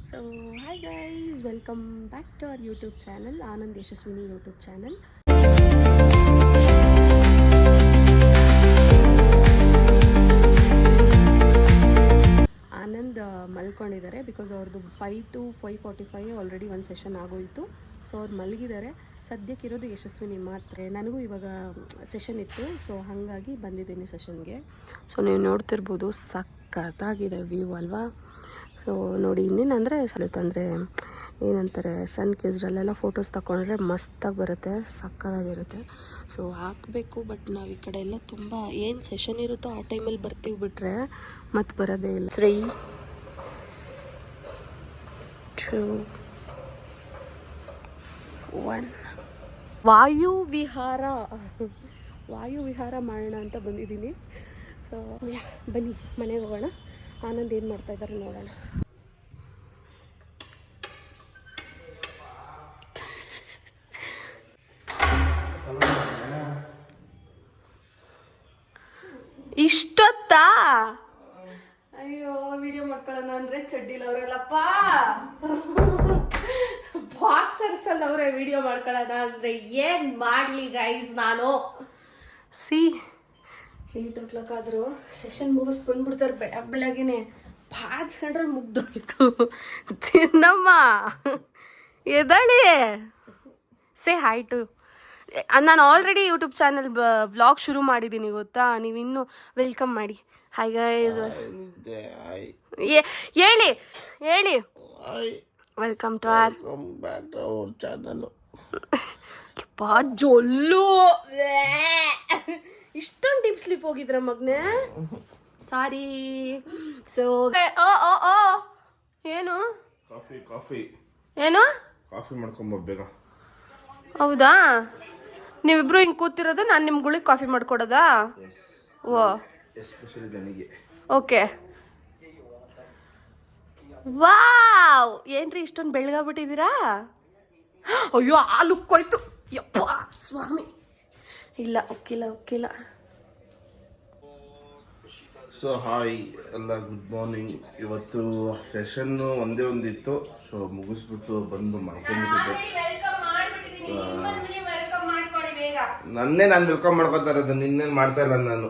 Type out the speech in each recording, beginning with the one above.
So, hi guys, welcome back to our YouTube channel, Anand Yashaswini YouTube channel. Anand ಮಲ್ಕೊಂಡಿದ್ದಾರೆ because ಅವ್ರದ್ದು 5 to 5:45 already ಒಂದು session ಆಗೋಯಿತು. So ಅವ್ರು ಮಲಗಿದ್ದಾರೆ. ಸದ್ಯಕ್ಕಿರೋದು ಯಶಸ್ವಿನಿ ಮಾತ್ರ. ನನಗೂ ಇವಾಗ ಸೆಷನ್ ಇತ್ತು, ಸೊ ಹಾಗಾಗಿ ಬಂದಿದ್ದೀನಿ ಸೆಷನ್ಗೆ. ಸೊ ನೀವು ನೋಡ್ತಿರ್ಬೋದು, ಸಖತ್ತಾಗಿದೆ ವ್ಯೂ ಅಲ್ವಾ. ಸೊ ನೋಡಿ, ಇನ್ನೇನಂದರೆ ಅಂದರೆ ಏನಂತಾರೆ, ಸನ್ ಕಿಸ್ರಲ್ಲೆಲ್ಲ ಫೋಟೋಸ್ ತಗೊಂಡ್ರೆ ಮಸ್ತಾಗಿ ಬರುತ್ತೆ, ಸಕ್ಕತ್ತಾಗಿರುತ್ತೆ. ಸೊ ಹಾಕಬೇಕು, ಬಟ್ ನಾವು ಈ ಕಡೆ ಎಲ್ಲ ತುಂಬ ಏನು ಸೆಷನ್ ಇರುತ್ತೋ ಆ ಟೈಮಲ್ಲಿ ಬರ್ತೀವಿ, ಬಿಟ್ಟರೆ ಮತ್ತೆ ಬರೋದೇ ಇಲ್ಲ. 3, 2, 1 ವಾಯು ವಿಹಾರ ಮಾಡೋಣ ಅಂತ ಬಂದಿದ್ದೀನಿ. ಸೊ ಬನ್ನಿ ಮನೆಗೆ ಹೋಗೋಣ. ಆನಂದ್ ಏನು ಮಾಡ್ತಾ ಇದ್ದಾರೆ ನೋಡೋಣ. ಇಷ್ಟೊತ್ತಾ? ಅಯ್ಯೋ, ವಿಡಿಯೋ ಮಾಡ್ಕೊಳ್ಳೋಣ ಅಂದ್ರೆ ಚಡ್ಡಿಲ್ ಅವರಲ್ಲಪ್ಪ, ಬಾಕ್ಸರ್ಸ್ ಅಲ್ಲಿ ಅವರೇ ವಿಡಿಯೋ ಮಾಡ್ಕೊಳ್ಳೋಣ ಅಂದ್ರೆ ಏನ್ ಮಾಡ್ಲಿ ಗೈಸ್. ನಾನು ಸಿ 8 o'clock ಆದರೂ ಸೆಷನ್ ಮುಗಿಸ್ ಬಂದ್ಬಿಡ್ತಾರೆ ಬೆಳಗ್ಗೆನೆ. ಬಾಚ್ಕೊಂಡ್ರೆ ಮುಗ್ದೋಗಿತ್ತು. ಚಿನ್ನಮ್ಮ ಎದಳಿ ಸೇ ಹಾಯ್ ಟು. ನಾನು ಆಲ್ರೆಡಿ ಯೂಟ್ಯೂಬ್ ಚಾನಲ್ ವ್ಲಾಗ್ ಶುರು ಮಾಡಿದ್ದೀನಿ, ಗೊತ್ತಾ? ನೀವು ಇನ್ನೂ ವೆಲ್ಕಮ್ ಮಾಡಿ. ಹಾಯ್ ಗೈಸ್, ಹೇಳಿ ವೆಲ್ಕಮ್ ಟು ಆರ್ ಚಾನಲ್. ಜೊಲ್ಲು ಇಷ್ಟೊಂದು ಡೀಪ್ ಸ್ಲೀಪ್ ಹೋಗಿದ್ರ ಮಗ್ನೆ? ಸಾರಿ. ಸೊ ಏನು ಏನು ಕಾಫಿ ಮಾಡ್ಕೊಂಬರ್ಬೇಕಾ? ಹೌದಾ, ನೀವಿಬ್ರು ಹಿಂಗೆ ಕೂತಿರೋದು, ನಾನು ನಿಮ್ಗಳಿಗೆ ಕಾಫಿ ಮಾಡ್ಕೊಡೋದಾ? ಓ, ಎಸ್ಪೆಷಲಿ ನನಗೆ. ಓಕೆ. ವಾವ್, ಏನ್ರಿ ಇಷ್ಟೊಂದು ಬೆಳಗಾಗ್ಬಿಟ್ಟಿದ್ದೀರಾ? ಅಯ್ಯೋ, ಆ ಲುಕ್ ಹೋಯ್ತು. ಯಪ್ಪ ಸ್ವಾಮಿ, ಇಲ್ಲ ಒಕ್ಕಿಲ್ಲ. ಸೊ ಹಾಯ್ ಎಲ್ಲ, ಗುಡ್ ಮಾರ್ನಿಂಗ್. ಇವತ್ತು ಸೆಷನ್ನು ಒಂದೇ ಒಂದಿತ್ತು, ಸೊ ಮುಗಿಸ್ಬಿಟ್ಟು ಬಂದು ಮಾಡ್ಕೊಂಡ್ಬಿಟ್ಟಿದ್ದೆ. ನನ್ನೇ ನಾನು ವೆಲ್ಕಮ್ ಮಾಡ್ಕೊತಾ ಇರೋದು, ನಿನ್ನೇನು ಮಾಡ್ತಾ ಇಲ್ಲ ನಾನು.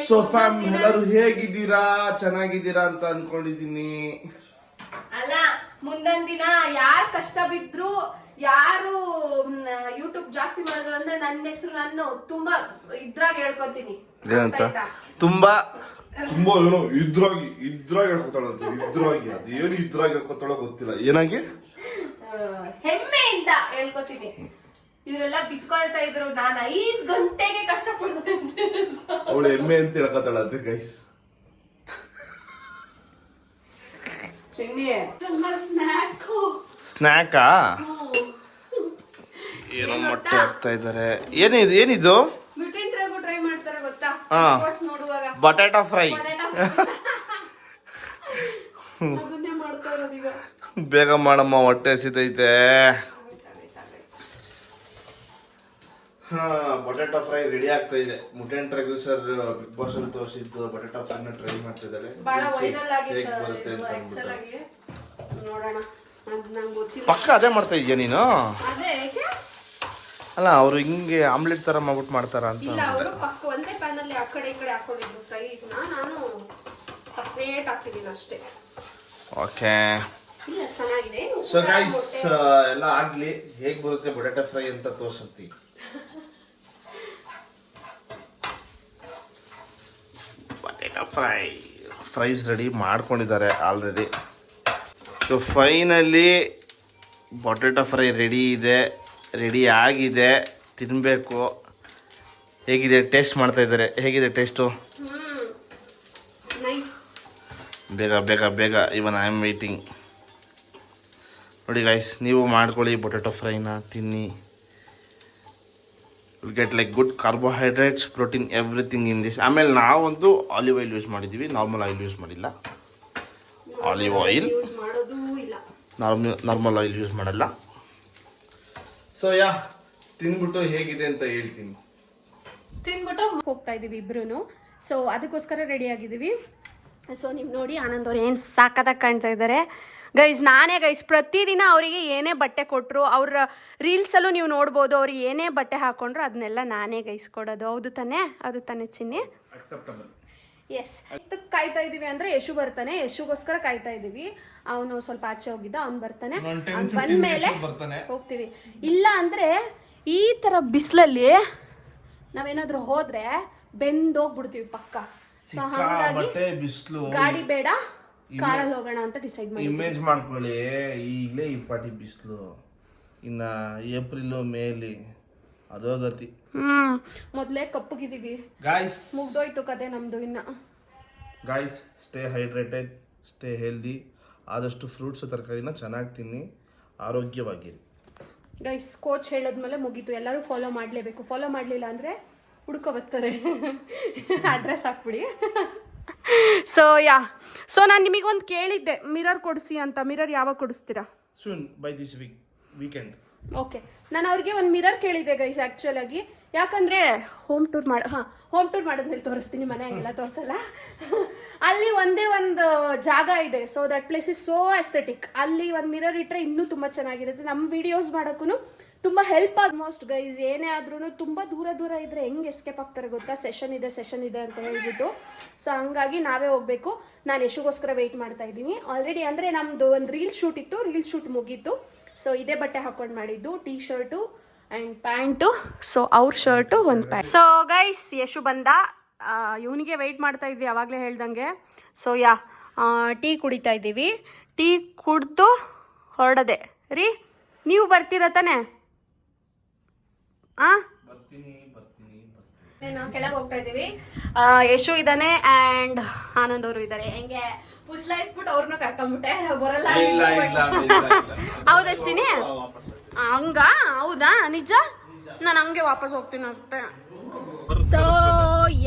ಸೊ ಫ್ಯಾಮ್, ಎಲ್ಲರೂ ಹೇಗಿದ್ದೀರಾ? ಚೆನ್ನಾಗಿದ್ದೀರಾ ಅಂತ ಅನ್ಕೊಂಡಿದ್ದೀನಿ. ಅಲ್ಲ, ಮುಂದೊಂದ್ ದಿನ ಯಾರು ಕಷ್ಟ ಬಿದ್ರು, ಯಾರು ಯೂಟ್ಯೂಬ್ ಜಾಸ್ತಿ ಮಾಡೋದು ಅಂದ್ರೆ ನನ್ನ ಹೆಸರು ನಾನು ತುಂಬಾ ಇದ್ರಾಗ ಹೇಳ್ಕೊತೀನಿ. ಏನಂತ? ತುಂಬಾ ಏನೋ ಇದ್ರಾಗಿ ಹೇಳ್ಕೊತಾಳಂತ. ಇದ್ರಾಗಿ ಅದೇನು ಇದ್ರಾಗಿ ಹೇಳ್ಕೊತಾಳೋ ಗೊತ್ತಿಲ್ಲ. ಏನಾಗಿ ಹೆಮ್ಮೆಯಿಂದ ಹೇಳ್ಕೊತೀನಿ. ಇವರೆಲ್ಲ ಬಿತ್ಕೊಳ್ತಾ ಇದ್ರು, ನಾನು 5 ಗಂಟೆಗೆ ಕಷ್ಟ ಪಡ್ತೀನಿ. ಅವಳು ಹೆಮ್ಮೆ ಅಂತ ಹೇಳ್ಕೊತಾಳಂತೆ ಗೈಸ್. ಸ್ನ್ಯಾಕಾ? ಏನೋ ಮೊಟ್ಟೆ ಹಾಕ್ತಾ ಇದ್ದಾರೆ. ಏನಿದು? ಟ್ರೈ ಮಾಡ್ತಾರೆ ಗೊತ್ತಾ? ನೋಡುವಾಗ ಬಟಾಟಾ ಫ್ರೈ. ಬೇಗ ಮಾಡಮ್ಮ, ಹೊಟ್ಟೆ ಹಸಿತೈತೆ. ಬಟಾಟಾ ಫ್ರೈ ರೆಡಿ ಆಗ್ತಾ ಇದೆ. ಮುಟೇನ್ ಟ್ರೈ ಸರ್ ಬಿಗ್ ಬಾಸ್ ಅಲ್ಲಿ ತೋರಿಸಿದ್ದು ಬಟಾಟಾ ಫ್ರೈನ ಟ್ರೈ ಮಾಡ್ತಾ ಇದ್ದಾರೆ. ಪಕ್ಕ ಅದೇ ಮಾಡ್ತಾ ಇದೀಯ ನೀನು? ಅಲ್ಲ, ಅವರು ಹಿಂಗೆ ಆಮ್ಲೆಟ್ ತರ ಮಾಡ್ಬಿಟ್ಟು ಮಾಡ್ತಾರ ಅಂತ. ಒಂದೇ ಪ್ಯಾನ್ ಅಲ್ಲಿ ಆ ಕಡೆ ಈ ಕಡೆ ಹಾಕೊಂಡಿದ್ರು ಫ್ರೈಸ್ ನ, ನಾನು ಸಪರೇಟ್ ಹಾಕಿದ್ದೀನಿ ಅಷ್ಟೇ. ಓಕೆ. ಚೆನ್ನಾಗಿದೆ. ಸೊ ಗೈಸ್, ಎಲ್ಲ ಆಗ್ಲಿ, ಹೇಗ್ ಬರುತ್ತೆ ಬಟಾಟಾ ಫ್ರೈ ಅಂತ ತೋರ್ಸಂತಿ. ಬಟಾಟಾ ಫ್ರೈಸ್ ರೆಡಿ ಮಾಡ್ಕೊಂಡಿದ್ದಾರೆ ಆಲ್ರೆಡಿ. ಸೊ ಫೈನಲಿ ಬಟಾಟಾ ಫ್ರೈ ರೆಡಿ ಆಗಿದೆ. ತಿನ್ನಬೇಕು. ಹೇಗಿದೆ ಟೇಸ್ಟ್ ಮಾಡ್ತಾ ಇದ್ದಾರೆ. ಹೇಗಿದೆ ಟೇಸ್ಟು? ಬೇಗ ಇವನ್ ಐ ಆಮ್ ವೇಟಿಂಗ್. ನೋಡಿ ಗೈಸ್, ನೀವು ಮಾಡ್ಕೊಳ್ಳಿ ಬೊಟೆಟೊ ಫ್ರೈನ, ತಿನ್ನಿ. Will get like good carbohydrates, protein, everything in this. ಆಮೇಲೆ ನಾವೊಂದು ಆಲಿವ್ ಆಯಿಲ್ ಯೂಸ್ ಮಾಡಿದ್ದೀವಿ, ನಾರ್ಮಲ್ ಆಯಿಲ್ ಯೂಸ್ ಮಾಡಿಲ್ಲ. Olive oil, normal oil use ಮಾಡಲ್ಲ. ಸೊ ತಿನ್ಬಿಟ್ಟು ಹೇಗಿದೆ ಅಂತ ಹೇಳ್ತೀನಿ. ತಿನ್ಬಿಟ್ಟು ಹೋಗ್ತಾ ಇದೀವಿ ಇಬ್ರು. ಸೊ ಅದಕ್ಕೋಸ್ಕರ ರೆಡಿ ಆಗಿದ್ದೀವಿ. ಸೊ ನೀವು ನೋಡಿ ಆನಂದ್ ಅವ್ರು ಏನು ಸಾಕತ್ತಾಗಿ ಕಾಣ್ತಾ ಇದ್ದಾರೆ ಗೈಸ್. ನಾನೇ ಗೈಸ್ ಪ್ರತಿದಿನ ಅವರಿಗೆ ಏನೇ ಬಟ್ಟೆ ಕೊಟ್ಟರು, ಅವ್ರ ರೀಲ್ಸಲ್ಲೂ ನೀವು ನೋಡ್ಬೋದು, ಅವ್ರಿಗೆ ಏನೇ ಬಟ್ಟೆ ಹಾಕೊಂಡ್ರು ಅದನ್ನೆಲ್ಲ ನಾನೇ ಗೈಸ್ ಕೊಡೋದು. ಹೌದು ತಾನೇ? ಅದು ತಾನೇ ಚಿನ್ನಿ? ಎಸ್. ಕಾಯ್ತಾ ಇದೀವಿ ಅಂದ್ರೆ ಯಶು ಬರ್ತಾನೆ, ಯಶುಗೋಸ್ಕರ ಕಾಯ್ತಾ ಇದೀವಿ. ಅವನು ಸ್ವಲ್ಪ ಆಚೆ ಹೋಗಿದ್ದ, ಅವ್ನು ಬರ್ತಾನೆ, ಬಂದ್ಮೇಲೆ ಹೋಗ್ತೀವಿ. ಇಲ್ಲ ಅಂದ್ರೆ ಈ ತರ ಬಿಸಿಲಲ್ಲಿ ನಾವೇನಾದ್ರೂ ಹೋದ್ರೆ ಬೆಂದೋಗ್ಬಿಡ್ತೀವಿ ಪಕ್ಕ. ಸೊ ಹಾಗಾಗಿ ಗಾಡಿ ಬೇಡ, ಕಾರಲ್ಲಿ ಹೋಗೋಣ ಅಂತ ಡಿಸೈಡ್ ಮಾಡಿ. ಇಮೇಜ್ ಮಾಡ್ಕೊಳ್ಳಿ, ಈಗಲೇ ಈ ಪಾಟಿ ಬಿಸಿಲು, ಇನ್ನ ಏಪ್ರಿಲ್ ಮೇಲಿ ಅದೋ ಗತಿ. ಮೊದ್ಲೇ ಕಪ್ಪಗಿದೀವಿ ಗಾಯ್ಸ್, ಮುಗ್ದೋಯ್ತು ಕತೆ ನಮ್ದು. ಇನ್ನ guys, stay hydrated, stay healthy, ಆದಷ್ಟು ಫ್ರೂಟ್ಸ್ ತರಕಾರಿನ ಚೆನ್ನಾಗಿ ತಿನ್ನಿ, ಆರೋಗ್ಯವಾಗಿರಿ. ಗೈಸ್ ಕೋಚ್ ಹೇಳದ್ಮೇಲೆ ಮುಗೀತು, ಎಲ್ಲರೂ ಫಾಲೋ ಮಾಡಲೇಬೇಕು. ಫಾಲೋ ಮಾಡಲಿಲ್ಲ ಅಂದರೆ ಹುಡ್ಕೊ ಬರ್ತಾರೆ, ಅಡ್ರೆಸ್ ಹಾಕ್ಬಿಡಿ. ಸೊ ನಾನು ನಿಮಗೊಂದು ಕೇಳಿದ್ದೆ ಮಿರರ್ ಕೊಡಿಸಿ ಅಂತ. ಮಿರರ್ ಯಾವಾಗ ಕೊಡಿಸ್ತೀರಾ? Soon, by this weekend. Okay, ನಾನು ಅವ್ರಿಗೆ ಒಂದು ಮಿರರ್ ಕೇಳಿದ್ದೆ ಗೈಸ್ ಆ್ಯಕ್ಚುಲ್ ಆಗಿ. ಯಾಕಂದರೆ ಹೋಮ್ ಟೂರ್ ಮಾಡಿದ್ಮೇಲೆ ತೋರಿಸ್ತೀನಿ, ಮನೆ ಹಂಗೆಲ್ಲ ತೋರಿಸಲ್ಲ. ಅಲ್ಲಿ ಒಂದೇ ಒಂದು ಜಾಗ ಇದೆ, so that place is so aesthetic. ಅಲ್ಲಿ ಒಂದು ಮಿರರ್ ಇಟ್ಟರೆ ಇನ್ನೂ ತುಂಬ ಚೆನ್ನಾಗಿರುತ್ತೆ. ನಮ್ಮ ವಿಡಿಯೋಸ್ ಮಾಡೋಕ್ಕೂ ತುಂಬ ಹೆಲ್ಪ್. ಆಲ್ಮೋಸ್ಟ್ ಗೈಸ್ ಏನೇ ಆದ್ರೂ ತುಂಬ ದೂರ ಇದ್ರೆ ಹೆಂಗೆ ಎಸ್ಕೇಪ್ ಆಗ್ತಾರೆ ಗೊತ್ತಾ? ಸೆಷನ್ ಇದೆ ಅಂತ ಹೇಳ್ಬಿಟ್ಟು. ಸೊ ಹಂಗಾಗಿ ನಾವೇ ಹೋಗಬೇಕು. ನಾನು ಯಶುಗೋಸ್ಕರ ವೆಯ್ಟ್ ಮಾಡ್ತಾ ಇದ್ದೀನಿ ಆಲ್ರೆಡಿ. ಅಂದರೆ ನಮ್ಮದು ಒಂದು ರೀಲ್ ಶೂಟ್ ಇತ್ತು, ರೀಲ್ ಶೂಟ್ ಮುಗೀತು. ಸೊ ಇದೇ ಬಟ್ಟೆ ಹಾಕೊಂಡು ಮಾಡಿದ್ದು, T shirt and pant. So ಅವ್ರ ಶರ್ಟು ಒಂದು ಪ್ಯಾಂಟ್. ಸೊ ಗೈಸ್ ಯಶು ಬಂದ, ಇವನಿಗೆ ವೆಯ್ಟ್ ಮಾಡ್ತಾ ಇದ್ವಿ ಆವಾಗಲೇ ಹೇಳ್ದಂಗೆ. ಸೊ ಟೀ ಕುಡಿತಾ ಇದ್ದೀವಿ. ಟೀ ಕುಡ್ದು ಹೊರಡದೆ ರೀ. ನೀವು ಬರ್ತೀರ ತಾನೆ? ನಾವು ಕೆಳಗೆ ಹೋಗ್ತಾ ಇದ್ದೀವಿ. ಯಶು ಇದ್ದಾನೆ ಆ್ಯಂಡ್ ಆನಂದ್ ಅವರು ಇದ್ದಾರೆ. ಹೆಂಗೆ ಪುಸ್ಲಾಯಿಸ್ಬಿಟ್ಟು ಅವ್ರನ್ನ ಕರ್ಕೊಂಬಿಟ್ಟೆ, ಬರಲ್ಲ. ಹೌದಾ ಚಿನಿ? ಹಂಗ? ಹೌದಾ? ನಿಜ? ನಾನು ಹಂಗೆ ವಾಪಸ್ ಹೋಗ್ತೀನಿ ಅಷ್ಟೇ. ಸೊ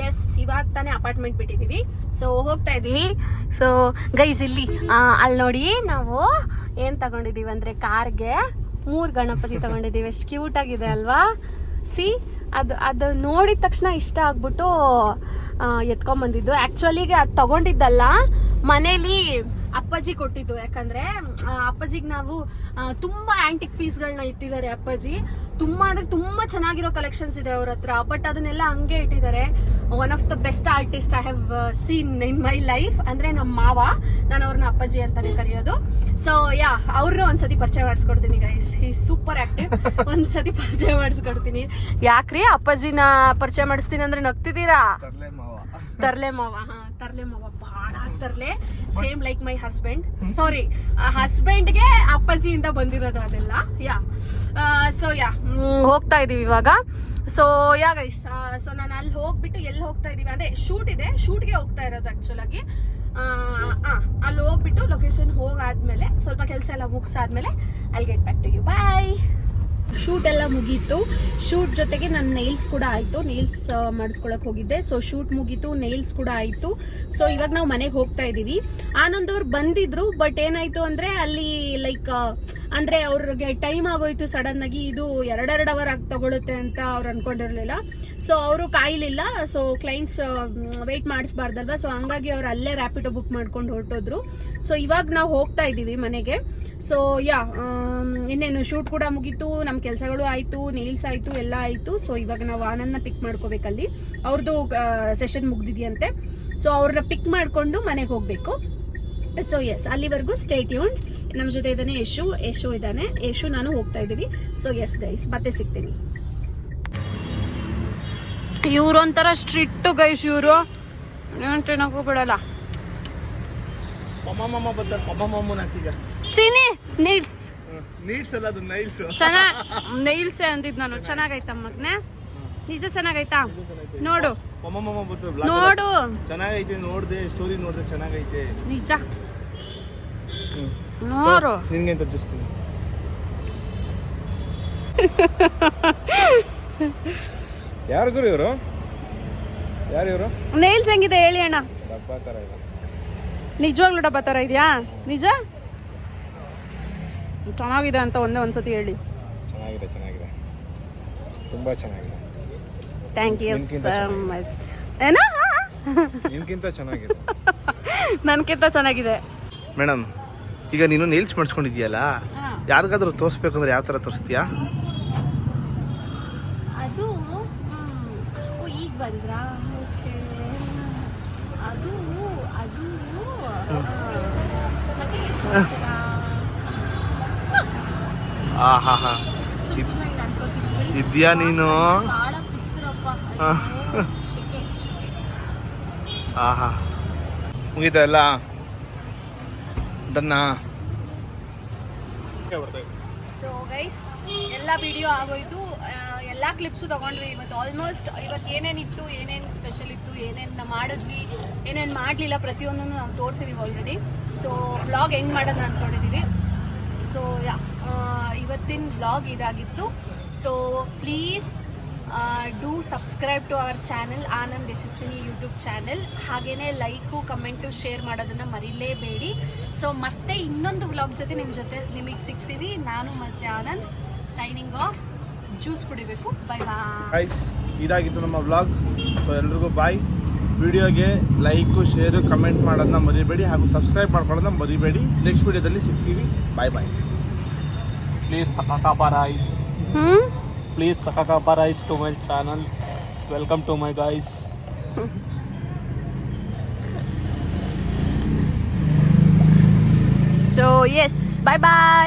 ಎಸ್, ಇವಾಗ ತಾನೇ ಅಪಾರ್ಟ್ಮೆಂಟ್ ಬಿಟ್ಟಿದ್ದೀವಿ. ಸೊ ಹೋಗ್ತಾ ಇದ್ದೀವಿ. ಸೊ ಗೈಸ್ ಇಲ್ಲಿ ಅಲ್ಲಿ ನೋಡಿ, ನಾವು ಏನು ತಗೊಂಡಿದ್ದೀವಿ ಅಂದರೆ ಕಾರ್ಗೆ 3 ಗಣಪತಿ ತಗೊಂಡಿದ್ದೀವಿ. ಎಷ್ಟು ಕ್ಯೂಟ್ ಆಗಿದೆ ಅಲ್ವಾ? ಅದು ನೋಡಿದ ತಕ್ಷಣ ಇಷ್ಟ ಆಗ್ಬಿಟ್ಟು ಎತ್ಕೊಂಡ್ಬಂದಿದ್ದು. ಆ್ಯಕ್ಚುಲಿಗೆ ಅದು ತಗೊಂಡಿದ್ದಲ್ಲ, ಮನೇಲಿ ಅಪ್ಪಾಜಿ ಕೊಟ್ಟಿದ್ದು. ಯಾಕಂದರೆ ಅಪ್ಪಾಜಿಗೆ ನಾವು ತುಂಬ ಆ್ಯಂಟಿಕ್ ಪೀಸ್ಗಳನ್ನ ಇಟ್ಟಿದ್ದಾರೆ. ಅಪ್ಪಾಜಿ ತುಂಬ ಅಂದರೆ ತುಂಬ ಚೆನ್ನಾಗಿರೋ ಕಲೆಕ್ಷನ್ಸ್ ಇದೆ ಅವ್ರ ಹತ್ರ, ಬಟ್ ಅದನ್ನೆಲ್ಲ ಹಂಗೆ ಇಟ್ಟಿದ್ದಾರೆ. One of the best artist I have seen in my life. ಅಂದರೆ ನಮ್ಮ ಮಾವ, ನಾನು ಅವ್ರನ್ನ ಅಪ್ಪಾಜಿ ಅಂತಾನೆ ಕರೆಯೋದು. ಸೊ ಅವ್ರನ್ನ ಒಂದ್ಸತಿ ಪರಿಚಯ ಮಾಡಿಸ್ಕೊಡ್ತೀನಿ ಗೈಸ್. ಈ ಸೂಪರ್ ಆಕ್ಟಿವ್. ಒಂದ್ಸತಿ ಪರಿಚಯ ಮಾಡಿಸ್ಕೊಡ್ತೀನಿ. ಯಾಕ್ರಿ ಅಪ್ಪಾಜಿನ ಪರಿಚಯ ಮಾಡಿಸ್ತೀನಿ ಅಂದ್ರೆ ನಗ್ತಿದ್ದೀರಾ? ತರ್ಲೆ ಮಾವ. ತರ್ಲೆ ಮಾವ ಭಾಳ ತರ್ಲೆ, ಸೇಮ್ ಲೈಕ್ ಮೈ ಹಸ್ಬೆಂಡ್. ಸಾರಿ, ಹಸ್ಬೆಂಡ್ಗೆ ಅಪ್ಪಾಜಿಯಿಂದ ಬಂದಿರೋದು ಅದೆಲ್ಲ. ಸೊ ಹೋಗ್ತಾ ಇದೀವಿ ಇವಾಗ. ಸೊ ಗೈಸ್, ಸೊ ನಾನು ಅಲ್ಲಿ ಹೋಗ್ಬಿಟ್ಟು ಎಲ್ಲಿ ಹೋಗ್ತಾ ಇದೀವಿ ಅಂದ್ರೆ ಶೂಟ್ ಇದೆ, ಶೂಟ್ಗೆ ಹೋಗ್ತಾ ಇರೋದು ಆಕ್ಚುಲ್ ಆಗಿ. ಅಲ್ಲಿ ಹೋಗ್ಬಿಟ್ಟು ಲೊಕೇಶನ್ ಹೋಗಾದ್ಮೇಲೆ ಸ್ವಲ್ಪ ಕೆಲಸ ಎಲ್ಲ ಮುಗಿಸಾದ್ಮೇಲೆ I'll get back to you. Bye. Shoot ಎಲ್ಲ ಮುಗೀತು. ಶೂಟ್ ಜೊತೆಗೆ ನನ್ನ ನೈಲ್ಸ್ ಕೂಡ ಆಯಿತು. ನೈಲ್ಸ್ ಮಾಡಿಸ್ಕೊಳಕ್ಕೆ ಹೋಗಿದ್ದೆ. ಸೊ ಶೂಟ್ ಮುಗೀತು, ನೈಲ್ಸ್ ಕೂಡ ಆಯಿತು. ಸೊ ಇವಾಗ ನಾವು ಮನೆಗೆ ಹೋಗ್ತಾ ಇದ್ದೀವಿ. ಆನಂದ್ ಅವ್ರು ಬಂದಿದ್ರು, ಬಟ್ ಏನಾಯಿತು ಅಂದರೆ ಅಲ್ಲಿ ಲೈಕ್ ಅಂದರೆ ಅವ್ರಿಗೆ ಟೈಮ್ ಆಗೋಯ್ತು ಸಡನ್ ಆಗಿ. ಇದು 2 ಅವರ್ ತಗೊಳುತ್ತೆ ಅಂತ ಅವ್ರು ಅನ್ಕೊಂಡಿರಲಿಲ್ಲ. ಸೊ ಅವರು ಕಾಯಲಿಲ್ಲ. ಸೊ ಕ್ಲೈಂಟ್ಸ್ ವೆಯ್ಟ್ ಮಾಡಿಸ್ಬಾರ್ದಲ್ವ. ಸೊ ಹಂಗಾಗಿ ಅವ್ರು ಅಲ್ಲೇ ರ್ಯಾಪಿಡೋ ಬುಕ್ ಮಾಡ್ಕೊಂಡು ಹೊರಟೋದ್ರು. ಸೊ ಇವಾಗ ನಾವು ಹೋಗ್ತಾ ಇದ್ದೀವಿ ಮನೆಗೆ. ಸೊ ಇನ್ನೇನು ಶೂಟ್ ಕೂಡ ಮುಗೀತು, ನಮ್ಮ ಕೆಲಸಗಳು ಆಯಿತು, ನೇಲ್ಸ್ ಆಯಿತು, ಎಲ್ಲ ಆಯಿತು. ಸೊ ಇವಾಗ ನಾವು ಆನಂದನ ಪಿಕ್ ಮಾಡ್ಕೋಬೇಕಲ್ಲಿ. ಅವ್ರದ್ದು ಸೆಷನ್ ಮುಗ್ದಿದೆಯಂತೆ. ಸೊ ಅವ್ರನ್ನ ಪಿಕ್ ಮಾಡಿಕೊಂಡು ಮನೆಗೆ ಹೋಗಬೇಕು. ಸೊ ಎಸ್, ಅಲ್ಲಿವರೆಗೂ ಸ್ಟೇ ಟ್ಯೂನ್ಡ್. ನಮ್ಮ ಜೊತೆ ಇದ್ದಾನೆ ಯಶು ಇದ್ದಾನೆ. ಯಶು ನಾನು ಹೋಗ್ತಾ ಇದ್ದೀವಿ. ಸೊ ಎಸ್ ಗೈಸ್, ಮತ್ತೆ ಸಿಗ್ತೀನಿ. ಇವರು ಒಂಥರ ಸ್ಟ್ರಿಕ್ಟು ಗೈಸ್. ಇವರು ಟ್ರೈನಾಗೂ ಬಿಡಲ್ಲ. ಚಿನಿ ನೀಡ್ಸ್ ಅಲ್ಲ, ಅದು ನೈಲ್ಸ್. ನೈಲ್ಸ್ ಅಂದಿದ್ ನಾನು. ಚೆನ್ನಾಗೈತಾ ಮಗ್ನೆ? ನಿಜ ಚೆನ್ನಾಗೈತಾ? ನೋಡು ನೋಡು, ಚೆನ್ನಾಗೈತೆ. ನೋಡ್ದೆ, ಸ್ಟೋರಿ ನೋಡ್ದೆ, ಚೆನ್ನಾಗೈತೆ ನಿಜ. ನೋಡು, ನಿನ್ಗೆ ಅಂತ ಜುಸ್ತೀನಿ. ಯಾರು ಗುರು ಇವರು? ಯಾರು ಇವರು? ನೈಲ್ಸ್ ಹೆಂಗಿದೆ ಹೇಳಿ ಅಣ್ಣ? ಡಬ್ಬ ತರ ಇದೆ. ನಿಜವಾಗ್ಲೂ ಡಬ್ಬ ತರ ಇದೆಯಾ? ನಿಜ ಚೆನ್ನಾಗಿದೆ ಅಂತ ಒಂದ್ಸತಿ ಹೇಳಿ. ಚೆನ್ನಾಗಿದೆ, ತುಂಬಾ ಚೆನ್ನಾಗಿದೆ. Thank you so much. ಏನೋ ನಿನ್ಗಿಂತ ಚೆನ್ನಾಗಿದೆ. ನನ್ಕಿಂತ ಚೆನ್ನಾಗಿದೆ. ಮೇಡಮ್ ಈಗ ನೀನು ನೇಲ್ಸ್ ಮಾಡಿಸ್ಕೊಂಡಿದ್ಯಲ್ಲ, ಯಾರಿಗಾದ್ರೂ ತೋರಿಸ್ಬೇಕಂದ್ರೆ ಯಾವ ಥರ ತೋರಿಸ್ತೀಯಾ? ಅದು ಈಗ ಬಂದ್ರಾ? ಓಕೆ. ಅದು ಅದು ಮತ್ತೆ ಏನ್ ಸಮಾಚಾರ? ಹಾ ಹಾ ಸುಮ್ಮನೆ ಅನ್ಕೋತೀನಿ ಇದೆಯಾ ನೀನು? ಭಾಳ ಪಿಸ್ರಪ್ಪ. ಶೆಕೆ ಶೆಕೆ. ಆಹಾ ಮುಗೀತಾ ಎಲ್ಲ ಡನ್ನಾ? ಸೊ ಗೈಸ್ ಎಲ್ಲ ವಿಡಿಯೋ ಆಗೋಯ್ತು, ಎಲ್ಲ ಕ್ಲಿಪ್ಸು ತೊಗೊಂಡ್ವಿ ಇವತ್ತು. ಆಲ್ಮೋಸ್ಟ್ ಇವತ್ತು ಏನೇನಿತ್ತು, ಏನೇನು ಸ್ಪೆಷಲ್ ಇತ್ತು, ಏನೇನು ಮಾಡಿದ್ವಿ, ಏನೇನು ಮಾಡಲಿಲ್ಲ, ಪ್ರತಿಯೊಂದನ್ನು ನಾವು ತೋರಿಸಿದ್ದೀವಿ ಆಲ್ರೆಡಿ. ಸೊ ವ್ಲಾಗ್ ಎಂಡ್ ಮಾಡೋದು ಅಂದ್ಕೊಂಡಿದ್ದೀವಿ. ಸೊ ಇವತ್ತಿನ ವ್ಲಾಗ್ ಇದಾಗಿತ್ತು. So please do subscribe to our channel Anand Yashaswini YouTube channel. ಹಾಗೆಯೇ ಲೈಕು ಕಮೆಂಟು ಶೇರ್ ಮಾಡೋದನ್ನು ಮರಿಲೇಬೇಡಿ. ಸೊ ಮತ್ತೆ ಇನ್ನೊಂದು ವ್ಲಾಗ್ ಜೊತೆ ನಿಮಗೆ ಸಿಗ್ತೀವಿ. ನಾನು ಮತ್ತು ಆನಂದ್ ಸೈನಿಂಗ್ ಆಫ್. ಜ್ಯೂಸ್ ಕುಡಿಬೇಕು. ಬೈ ಬಾಯ್ ಗೈಸ್, ಇದಾಗಿತ್ತು ನಮ್ಮ ವ್ಲಾಗ್. ಸೊ ಎಲ್ರಿಗೂ ಬಾಯ್. ವಿಡಿಯೋಗೆ ಲೈಕು ಶೇರು ಕಮೆಂಟ್ ಮಾಡೋದನ್ನ ಮರಿಬೇಡಿ, ಹಾಗೂ ಸಬ್ಸ್ಕ್ರೈಬ್ ಮಾಡ್ಕೊಳ್ಳೋದನ್ನ ಮರಿಬೇಡಿ. ನೆಕ್ಸ್ಟ್ ವಿಡಿಯೋದಲ್ಲಿ ಸಿಗ್ತೀವಿ. ಬಾಯ್ ಬಾಯ್. Please subscribe guys. Please subscribe to my channel. Welcome to my guys. So yes, bye bye.